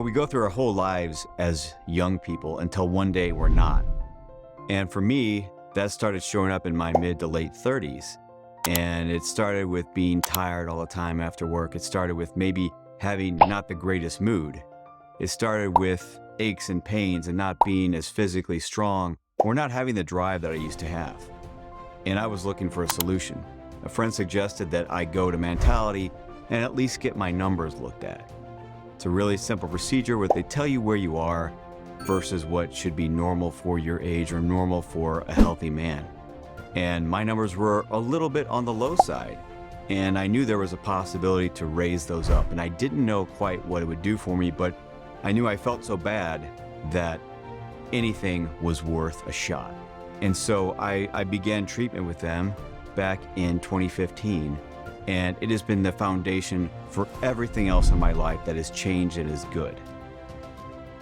We go through our whole lives as young people until one day we're not. And for me, that started showing up in my mid to late 30s. And it started with being tired all the time after work. It started with maybe having not the greatest mood. It started with aches and pains and not being as physically strong or not having the drive that I used to have. And I was looking for a solution. A friend suggested that I go to Mantality and at least get my numbers looked at. It's a really simple procedure where they tell you where you are versus what should be normal for your age or normal for a healthy man. And my numbers were a little bit on the low side. And I knew there was a possibility to raise those up. And I didn't know quite what it would do for me, but I knew I felt so bad that anything was worth a shot. And so I began treatment with them back in 2015. And it has been the foundation for everything else in my life that has changed and is good.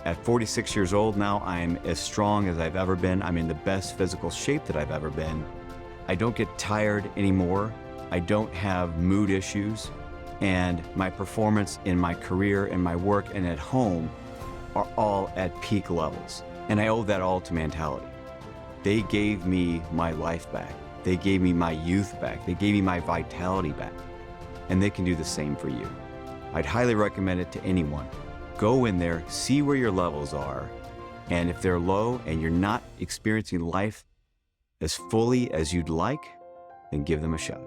At 46 years old now, I'm as strong as I've ever been. I'm in the best physical shape that I've ever been. I don't get tired anymore. I don't have mood issues. And my performance in my career and my work and at home are all at peak levels. And I owe that all to Mantality. They gave me my life back. They gave me my youth back. They gave me my vitality back. And they can do the same for you. I'd highly recommend it to anyone. Go in there, see where your levels are, and if they're low and you're not experiencing life as fully as you'd like, then give them a shot.